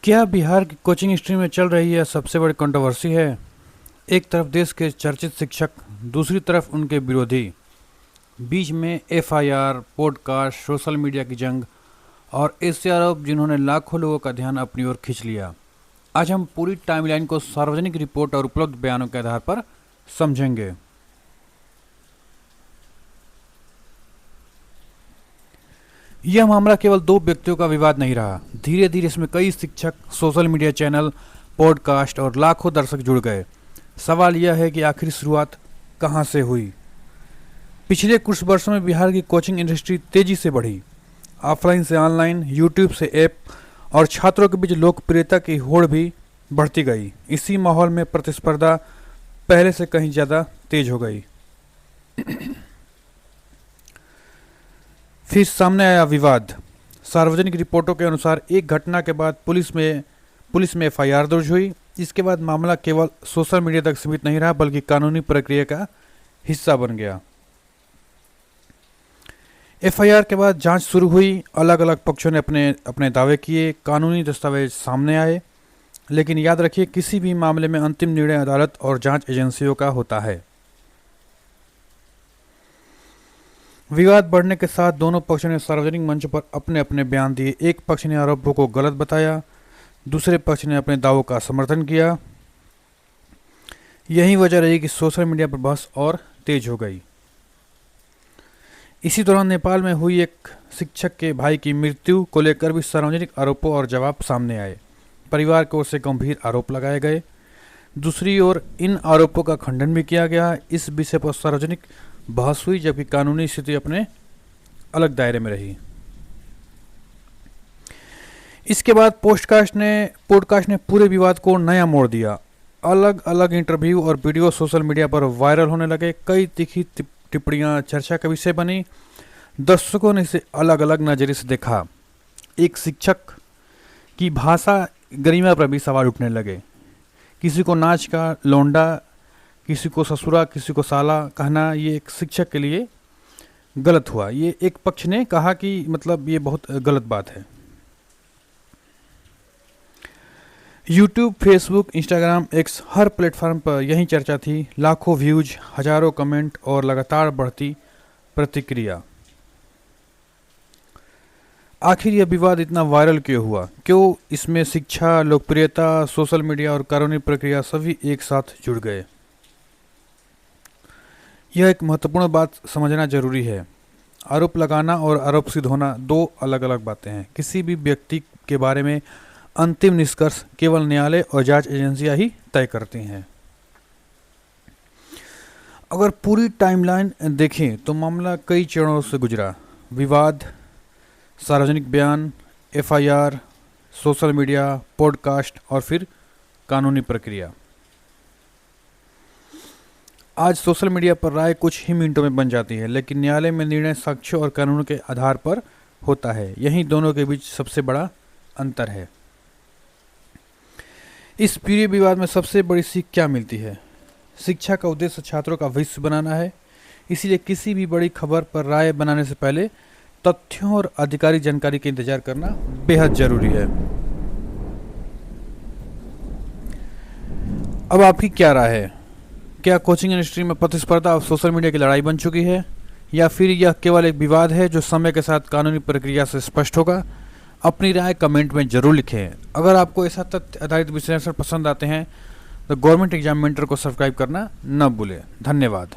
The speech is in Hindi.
क्या बिहार की कोचिंग स्ट्रीम में चल रही है सबसे बड़ी कंट्रोवर्सी है। एक तरफ देश के चर्चित शिक्षक, दूसरी तरफ उनके विरोधी, बीच में एफआईआर, पॉडकास्ट, सोशल मीडिया की जंग और ऐसे आरोप जिन्होंने लाखों लोगों का ध्यान अपनी ओर खींच लिया। आज हम पूरी टाइमलाइन को सार्वजनिक रिपोर्ट और उपलब्ध बयानों के आधार पर समझेंगे। यह मामला केवल दो व्यक्तियों का विवाद नहीं रहा। धीरे धीरे इसमें कई शिक्षक, सोशल मीडिया चैनल, पॉडकास्ट और लाखों दर्शक जुड़ गए। सवाल यह है कि आखिर शुरुआत कहां से हुई। पिछले कुछ वर्षों में बिहार की कोचिंग इंडस्ट्री तेजी से बढ़ी। ऑफलाइन से ऑनलाइन, यूट्यूब से ऐप और छात्रों के बीच लोकप्रियता की होड़ भी बढ़ती गई। इसी माहौल में प्रतिस्पर्धा पहले से कहीं ज़्यादा तेज हो गई। फिर सामने आया विवाद। सार्वजनिक रिपोर्टों के अनुसार एक घटना के बाद पुलिस में एफआईआर दर्ज हुई। इसके बाद मामला केवल सोशल मीडिया तक सीमित नहीं रहा, बल्कि कानूनी प्रक्रिया का हिस्सा बन गया। एफआईआर के बाद जांच शुरू हुई। अलग अलग पक्षों ने अपने अपने दावे किए, कानूनी दस्तावेज सामने आए। लेकिन याद रखिए, किसी भी मामले में अंतिम निर्णय अदालत और जांच एजेंसियों का होता है। विवाद बढ़ने के साथ दोनों पक्षों ने सार्वजनिक मंच पर अपने अपने बयान दिए। एक पक्ष ने आरोपों को गलत बताया, दूसरे पक्ष ने अपने दावों का समर्थन किया। यही वजह रही कि सोशल मीडिया पर बहस और तेज हो गई। इसी दौरान नेपाल में हुई एक शिक्षक के भाई की मृत्यु को लेकर भी सार्वजनिक आरोपों और जवाब सामने आए। परिवार की ओर से गंभीर आरोप लगाए गए। दूसरी ओर इन आरोपों का खंडन भी किया गया। इस विषय पर सार्वजनिक बहस हुई, जबकि कानूनी स्थिति अपने अलग दायरे में रही। इसके बाद पॉडकास्ट ने पूरे विवाद को नया मोड़ दिया। अलग अलग इंटरव्यू और वीडियो सोशल मीडिया पर वायरल होने लगे। कई तीखी टिप्पणियां चर्चा का विषय बनी। दर्शकों ने इसे अलग अलग नजरिए से देखा। एक शिक्षक की भाषा गरिमा पर भी सवाल उठने लगे। किसी को नाच का लौंडा, किसी को ससुरा, किसी को साला कहना ये एक शिक्षक के लिए गलत हुआ। ये एक पक्ष ने कहा कि मतलब ये बहुत गलत बात है। यूट्यूब, फेसबुक, इंस्टाग्राम, एक्स हर प्लेटफॉर्म पर यही चर्चा थी। लाखों व्यूज, हजारों कमेंट और लगातार बढ़ती प्रतिक्रिया। आखिर यह विवाद इतना वायरल क्यों हुआ? क्यों इसमें शिक्षा, लोकप्रियता, सोशल मीडिया और कानूनी प्रक्रिया सभी एक साथ जुड़ गए? यह एक महत्वपूर्ण बात समझना जरूरी है। आरोप लगाना और आरोप सिद्ध होना दो अलग अलग बातें हैं। किसी भी व्यक्ति के बारे में अंतिम निष्कर्ष केवल न्यायालय और जांच एजेंसियां ही तय करती हैं। अगर पूरी टाइमलाइन देखें तो मामला कई चरणों से गुजरा। विवाद, सार्वजनिक बयान, एफआईआर, सोशल मीडिया, पॉडकास्ट और फिर कानूनी प्रक्रिया। आज सोशल मीडिया पर राय कुछ ही मिनटों में बन जाती है, लेकिन न्यायालय में निर्णय साक्ष्यों और कानून के आधार पर होता है। यही दोनों के बीच सबसे बड़ा अंतर है। इस पूरे विवाद में सबसे बड़ी सीख क्या मिलती है? शिक्षा का उद्देश्य छात्रों का भविष्य बनाना है। इसीलिए किसी भी बड़ी खबर पर राय बनाने से पहले तथ्यों और आधिकारिक जानकारी का इंतजार करना बेहद जरूरी है। अब आपकी क्या राय है? क्या कोचिंग इंडस्ट्री में प्रतिस्पर्धा और सोशल मीडिया की लड़ाई बन चुकी है, या फिर यह केवल एक विवाद है जो समय के साथ कानूनी प्रक्रिया से स्पष्ट होगा? अपनी राय कमेंट में जरूर लिखें। अगर आपको ऐसा तथ्य आधारित विश्लेषण पसंद आते हैं तो गवर्नमेंट एग्जाम मेंटर को सब्सक्राइब करना न भूलें। धन्यवाद।